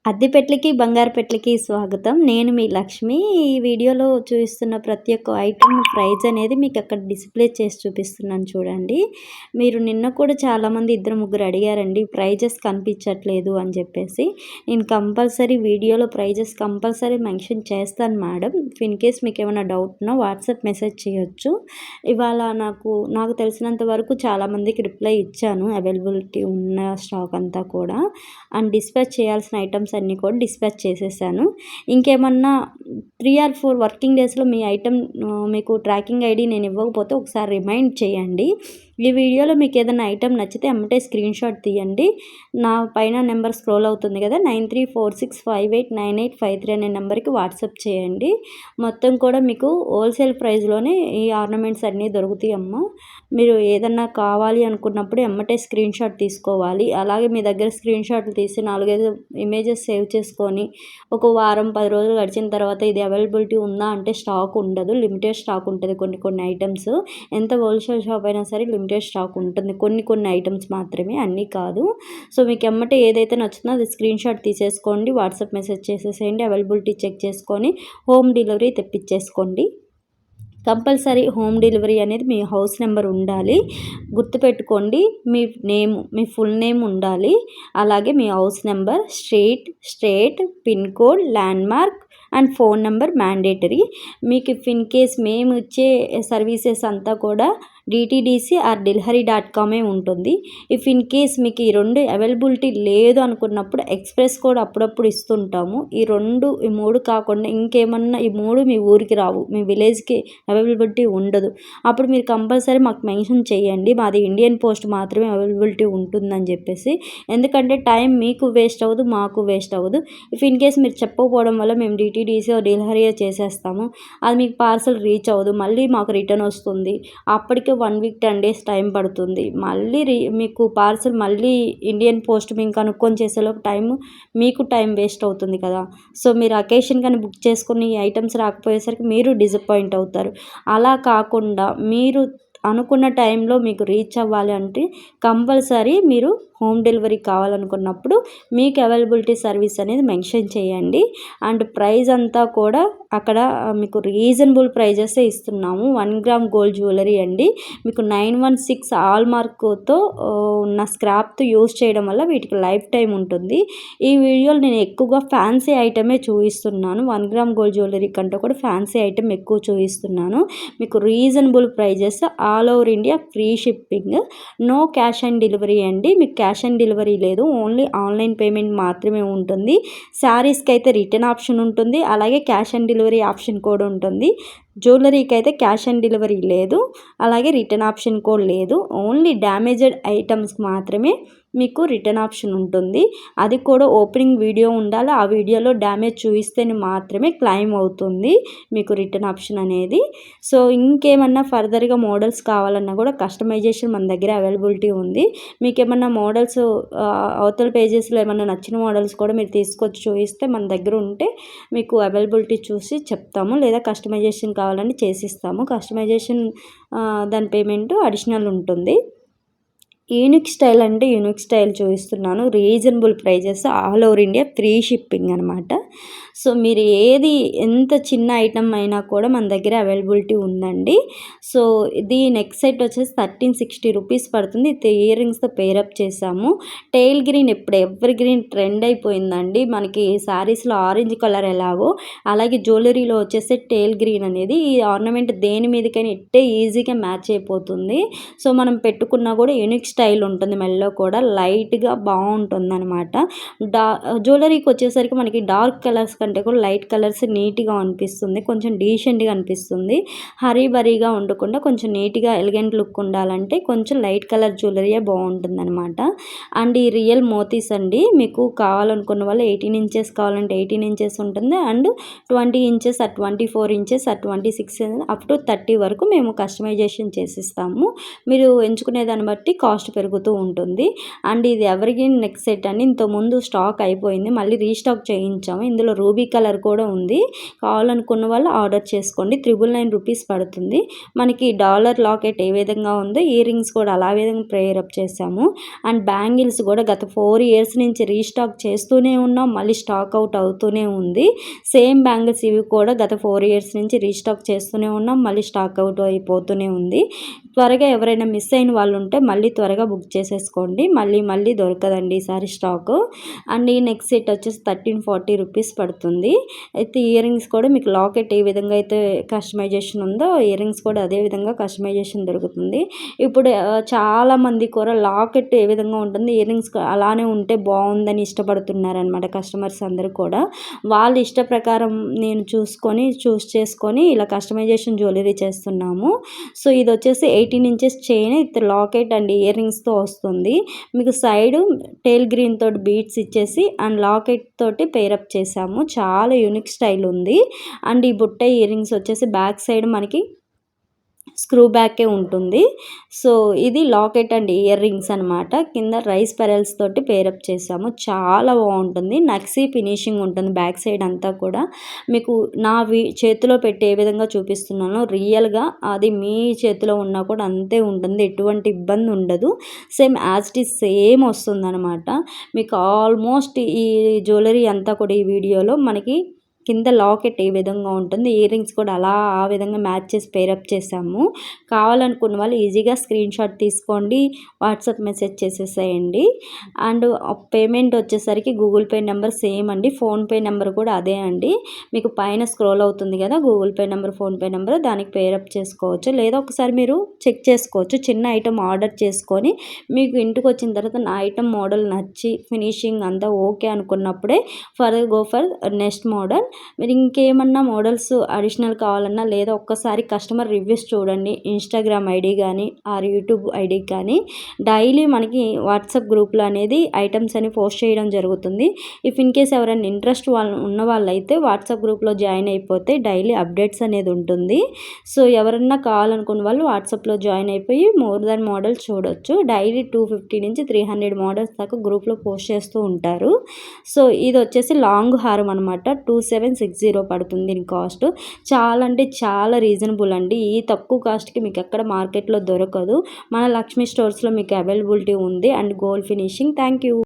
అద్దె పెట్లకి, బంగారు పెట్లకి స్వాగతం. నేను మీ లక్ష్మి. ఈ వీడియోలో చూపిస్తున్న ప్రతి ఒక్క ఐటెమ్ ప్రైజ్ అనేది మీకు అక్కడ డిస్ప్లే చేసి చూపిస్తున్నాను చూడండి. మీరు నిన్న కూడా చాలామంది ఇద్దరు ముగ్గురు అడిగారండి ప్రైజెస్ కనిపించట్లేదు అని చెప్పేసి. నేను కంపల్సరీ వీడియోలో ప్రైజెస్ కంపల్సరీ మెన్షన్ చేస్తాను మేడం. ఇన్ కేస్ మీకు ఏమైనా డౌట్ ఉన్నా వాట్సాప్ మెసేజ్ చేయొచ్చు. ఇవాళ నాకు తెలిసినంత వరకు చాలామందికి రిప్లై ఇచ్చాను. అవైలబిలిటీ ఉన్న స్టాక్ అంతా కూడా అండ్ డిస్పాచ్ చేయాల్సిన ఐటమ్స్ అన్నీ కూడా డిస్పాచ్ చేసేసాను. ఇంకేమన్నా 3 or 4 వర్కింగ్ డేస్లో మీ ఐటమ్ మీకు ట్రాకింగ్ ఐడి నేను ఇవ్వకపోతే ఒకసారి రిమైండ్ చేయండి. ఈ వీడియోలో మీకు ఏదైనా ఐటమ్ నచ్చితే ఎమ్మటే స్క్రీన్ షాట్ తీయండి. నా పైన నెంబర్ స్క్రోల్ అవుతుంది కదా 9346589853 అనే నెంబర్కి వాట్సాప్ చేయండి. మొత్తం కూడా మీకు హోల్సేల్ ప్రైస్లోనే ఈ ఆర్నమెంట్స్ అన్నీ దొరుకుతాయి అమ్మ. మీరు ఏదన్నా కావాలి అనుకున్నప్పుడు ఎమ్మటే స్క్రీన్ షాట్ తీసుకోవాలి. అలాగే మీ దగ్గర స్క్రీన్ షాట్లు తీసి 4-5 ఇమేజెస్ సేవ్ చేసుకొని ఒక వారం 10 రోజులు గడిచిన తర్వాత ఇది అవైలబిలిటీ ఉందా అంటే స్టాక్ ఉండదు. లిమిటెడ్ స్టాక్ ఉంటుంది కొన్ని ఐటమ్స్. ఎంత హోల్సేల్ షాప్ అయినా సరే లిమిటెడ్ స్టాక్ ఉంటుంది. కొన్ని ఐటమ్స్ మాత్రమే, అన్నీ కాదు. సో మీకు ఎమ్మటే ఏదైతే నచ్చుతుందో అది స్క్రీన్ షాట్ తీసేసుకోండి, వాట్సాప్ మెసేజ్ చేసేసేయండి. అవైలబిలిటీ చెక్ చేసుకొని హోమ్ డెలివరీ తెప్పించేసుకోండి. కంపల్సరీ హోమ్ డెలివరీ అనేది మీ హౌస్ నెంబర్ ఉండాలి. గుర్తుపెట్టుకోండి. మీ ఫుల్ నేమ్ ఉండాలి. అలాగే మీ house number, state, pin code, landmark and phone number mandatory. మీకు ఇన్ కేస్ మేము ఇచ్చే సర్వీసెస్ అంతా కూడా DTDC ఆర్ delhivery.com ఉంటుంది. ఇన్ కేస్ మీకు ఈ 2 అవైలబిలిటీ లేదు అనుకున్నప్పుడు ఎక్స్ప్రెస్ కోడ్ అప్పుడప్పుడు ఇస్తుంటాము. ఈ 3 కాకుండా ఇంకేమన్నా ఈ 3 మీ ఊరికి రావు, మీ విలేజ్కి అవైలబిలిటీ ఉండదు. అప్పుడు మీరు కంపల్సరీ మాకు మెన్షన్ చేయండి. మాది ఇండియన్ పోస్ట్ మాత్రమే అవైలబిలిటీ ఉంటుందని చెప్పేసి. ఎందుకంటే టైం మీకు వేస్ట్ అవ్వదు, మాకు వేస్ట్ అవ్వదు. ఇన్ కేస్ మీరు చెప్పకపోవడం వల్ల మేము DTDC డెలివరీ చేసేస్తాము. అది మీకు పార్సల్ రీచ్ అవ్వదు, మళ్ళీ మాకు రిటర్న్ వస్తుంది. అప్పటికే 1 week 10 days టైం పడుతుంది. మళ్ళీ మీకు పార్సల్ మళ్ళీ ఇండియన్ పోస్ట్ మేము కనుక్కొని చేసేలోపు మీకు టైం వేస్ట్ అవుతుంది కదా. సో మీరు అకేషన్ కానీ బుక్ చేసుకుని ఐటమ్స్ రాకపోయేసరికి మీరు డిసప్పాయింట్ అవుతారు. అలా కాకుండా మీరు అనుకున్న టైంలో మీకు రీచ్ అవ్వాలి అంటే కంపల్సరీ మీరు హోమ్ డెలివరీ కావాలనుకున్నప్పుడు మీకు అవైలబిలిటీ సర్వీస్ అనేది మెన్షన్ చేయండి. అండ్ ప్రైస్ అంతా కూడా అక్కడ మీకు రీజనబుల్ ప్రైజెసే ఇస్తున్నాము. 1 gram గోల్డ్ జ్యువెలరీ అండి. మీకు 916 ఆల్ మార్క్తో ఉన్న స్క్రాప్తో యూజ్ చేయడం వల్ల వీటికి లైఫ్ టైం ఉంటుంది. ఈ వీడియోలో నేను ఎక్కువగా ఫ్యాన్సీ ఐటమే చూపిస్తున్నాను. 1 gram గోల్డ్ జ్యువెలరీ కంటే కూడా ఫ్యాన్సీ ఐటమ్ ఎక్కువ చూపిస్తున్నాను. మీకు reasonable prices, all over India free shipping, no cash on delivery అండి. మీకు క్యాష్ ఆన్ డెలివరీ లేదు, ఓన్లీ ఆన్లైన్ పేమెంట్ మాత్రమే ఉంటుంది. శారీస్కి అయితే రిటర్న్ ఆప్షన్ ఉంటుంది, అలాగే క్యాష్ ఆన్ డెలివరీ ఆప్షన్ కూడా ఉంటుంది. జ్యువెలరీకి అయితే క్యాష్ ఆన్ డెలివరీ లేదు, అలాగే రిటర్న్ ఆప్షన్ కూడా లేదు. ఓన్లీ డ్యామేజ్డ్ ఐటమ్స్కి మాత్రమే మీకు రిటర్న్ ఆప్షన్ ఉంటుంది. అది కూడా ఓపెనింగ్ వీడియో ఉండాలి. ఆ వీడియోలో డ్యామేజ్ చూపిస్తేనే మాత్రమే క్లెయిమ్ అవుతుంది మీకు రిటర్న్ ఆప్షన్ అనేది. సో ఇంకేమన్నా ఫర్దర్గా మోడల్స్ కావాలన్నా కూడా కస్టమైజేషన్ మన దగ్గర అవైలబిలిటీ ఉంది. మీకు ఏమన్నా మోడల్స్ అవతల పేజెస్లో ఏమన్నా నచ్చిన మోడల్స్ కూడా మీరు తీసుకొచ్చి చూపిస్తే మన దగ్గర ఉంటే మీకు అవైలబిలిటీ చూసి చెప్తాము, లేదా కస్టమైజేషన్ కావాలని చేసిస్తాము. కస్టమైజేషన్ దాని పేమెంట్ అడిషనల్ ఉంటుంది. యూనిక్ స్టైల్ అంటే యూనిక్ స్టైల్ చూపిస్తున్నాను. Reasonable prices, all over India free shipping అనమాట. సో మీరు ఏది ఎంత చిన్న ఐటమ్ అయినా కూడా మన దగ్గర అవైలబిలిటీ ఉందండి. సో ఇది నెక్స్ట్ సెట్ వచ్చేసి 1360 రూపీస్ పడుతుంది. ఇయర్ రింగ్స్తో పేరప్ చేసాము. టెయిల్ గ్రీన్ ఇప్పుడు ఎవర్ గ్రీన్ ట్రెండ్ అయిపోయిందండి. మనకి శారీస్లో ఆరెంజ్ కలర్ ఎలాగో అలాగే జ్యువెలరీలో వచ్చేసి టెయిల్ గ్రీన్ అనేది ఈ ఆర్నమెంట్ దేని మీదకైనా ఇట్టే ఈజీగా మ్యాచ్ అయిపోతుంది. సో మనం పెట్టుకున్నా కూడా యూనిక్ స్టైల్ ఉంటుంది. మెల్లో కూడా లైట్గా బాగుంటుంది అనమాట. జ్యువెలరీకి వచ్చేసరికి మనకి డార్క్ కలర్స్ కంటే కూడా లైట్ కలర్స్ నీట్గా అనిపిస్తుంది, కొంచెం డీసెంట్గా అనిపిస్తుంది. హరీబరీగా ఉండకుండా కొంచెం నీట్గా ఎలిగెంట్ లుక్ ఉండాలంటే కొంచెం లైట్ కలర్ జ్యువెలరీయే బాగుంటుంది అనమాట. అండ్ ఈ రియల్ మోతీస్ అండి. మీకు కావాలనుకున్న వాళ్ళు 18 inches కావాలంటే 18 inches ఉంటుంది, and 20 inches, 24 inches, 26 up to 30 వరకు మేము కస్టమైజేషన్ చేసిస్తాము. మీరు ఎంచుకునే దాన్ని బట్టి కాస్ట్ కాస్ట్ పెరుగుతూ ఉంటుంది. అండ్ ఇది ఎవర్‌గ్రీన్ నెక్ సెట్ అండి. ఇంతకుముందు స్టాక్ అయిపోయింది. మళ్ళీ రీస్టాక్ చేయించాము. ఇందులో రూబీ కలర్ కూడా ఉంది. కావాలనుకున్న వాళ్ళు ఆర్డర్ చేసుకోండి. 999 రూపీస్ పడుతుంది. మనకి డాలర్ లాకెట్ ఏ విధంగా ఉందో ఇయర్ రింగ్స్ కూడా అలా విధంగా ప్రేయర్ అప్ చేసాము. అండ్ బ్యాంగిల్స్ కూడా గత 4 ఇయర్స్ నుంచి రీస్టాక్ చేస్తూనే ఉన్నాం. మళ్ళీ స్టాక్ అవుట్ అవుతూనే ఉంది. సేమ్ బ్యాంగిల్స్ ఇవి కూడా గత 4 ఇయర్స్ నుంచి రీస్టాక్ చేస్తూనే ఉన్నాం. మళ్ళీ స్టాక్ అవుట్ అయిపోతూనే ఉంది. త్వరగా ఎవరైనా మిస్ అయిన వాళ్ళు ఉంటే మళ్ళీ త్వరగా బుక్ చేసేసుకోండి. మళ్ళీ దొరకదండి ఈసారి స్టాకు. అండ్ ఈ నెక్ సెట్ వచ్చేసి 1340 రూపీస్ పడుతుంది. అయితే ఇయర్ రింగ్స్ కూడా మీకు లాకెట్ ఏ విధంగా అయితే కస్టమైజేషన్ ఉందో ఇయర్ రింగ్స్ కూడా అదే విధంగా కస్టమైజేషన్ దొరుకుతుంది. ఇప్పుడు చాలామంది కూడా లాకెట్ ఏ విధంగా ఉంటుంది ఇయర్ రింగ్స్ అలానే ఉంటే బాగుందని ఇష్టపడుతున్నారనమాట కస్టమర్స్ అందరూ కూడా. వాళ్ళ ఇష్ట ప్రకారం నేను చూస్ చేసుకొని ఇలా కస్టమైజేషన్ జ్యువెలరీ చేస్తున్నాము. సో ఇది వచ్చేసి 18 inches chain with locket and ear రింగ్స్తో వస్తుంది. మీకు సైడ్ టేల్ గ్రీన్ తోటి బీడ్స్ ఇచ్చేసి అండ్ లాకెట్ తోటి పేరప్ చేసాము. చాలా యూనిక్ స్టైల్ ఉంది. అండ్ ఈ బుట్ట ఇయర్ రింగ్స్ వచ్చేసి బ్యాక్ సైడ్ మనకి స్క్రూ బ్యాకే ఉంటుంది. సో ఇది లాకెట్ అండ్ ఇయర్ రింగ్స్ అనమాట. కింద రైస్ పెరల్స్ తోటి పేరప్ చేసాము. చాలా బాగుంటుంది. నక్సీ ఫినిషింగ్ ఉంటుంది బ్యాక్ సైడ్ అంతా కూడా. మీకు నా చేతిలో పెట్టి ఏ విధంగా చూపిస్తున్నానో రియల్గా అది మీ చేతిలో ఉన్నా కూడా అంతే ఉంటుంది. ఎటువంటి ఇబ్బంది ఉండదు. Same as it is same వస్తుందన్నమాట. మీకు ఆల్మోస్ట్ ఈ జ్యువెలరీ అంతా కూడా ఈ వీడియోలో మనకి కింద లాకెట్ ఏ విధంగా ఉంటుంది ఇయర్ రింగ్స్ కూడా అలా ఆ విధంగా మ్యాచ్ చేసి పేరప్ చేసాము. కావాలనుకున్న వాళ్ళు ఈజీగా స్క్రీన్ షాట్ తీసుకోండి, వాట్సాప్ మెసేజ్ చేసేసేయండి. అండ్ పేమెంట్ వచ్చేసరికి గూగుల్ పే నెంబర్ సేమ్ అండి. ఫోన్పే నెంబర్ కూడా అదే అండి. మీకు పైన స్క్రోల్ అవుతుంది కదా Google pay number, PhonePe number, దానికి పేరప్ చేసుకోవచ్చు. లేదా ఒకసారి మీరు చెక్ చేసుకోవచ్చు. చిన్న ఐటమ్ ఆర్డర్ చేసుకొని మీకు ఇంటికి వచ్చిన తర్వాత నా ఐటమ్ మోడల్ నచ్చి ఫినిషింగ్ అంతా ఓకే అనుకున్నప్పుడే గో ఫర్ నెక్స్ట్ మోడల్. మీరు ఇంకేమన్నా మోడల్స్ అడిషనల్ కావాలన్నా లేదా ఒక్కసారి కస్టమర్ రివ్యూస్ చూడండి. ఇన్స్టాగ్రామ్ ఐడి కానీ ఆర్ యూట్యూబ్ ఐడి కానీ డైలీ మనకి వాట్సాప్ గ్రూప్లో అనేది ఐటమ్స్ అని పోస్ట్ చేయడం జరుగుతుంది. ఇఫ్ ఇన్ కేస్ ఎవరైనా ఇంట్రెస్ట్ ఉన్న వాళ్ళైతే వాట్సాప్ గ్రూప్లో జాయిన్ అయిపోతే డైలీ అప్డేట్స్ అనేది ఉంటుంది. సో ఎవరన్నా కావాలనుకున్న వాళ్ళు వాట్సాప్లో జాయిన్ అయిపోయి మోర్ దాన్ మోడల్స్ చూడొచ్చు. డైలీ 250 నుంచి 300 మోడల్స్ దాకా గ్రూప్లో పోస్ట్ చేస్తూ ఉంటారు. సో ఇది వచ్చేసి లాంగ్ హారం అనమాట. 2760 పడుతుంది దీని కాస్ట్. చాలా అంటే చాలా రీజనబుల్ అండి. ఈ తక్కువ కాస్ట్కి మీకు ఎక్కడ మార్కెట్లో దొరకదు. మన లక్ష్మీ స్టోర్స్లో మీకు అవైలబిలిటీ ఉంది. And gold finishing. Thank you.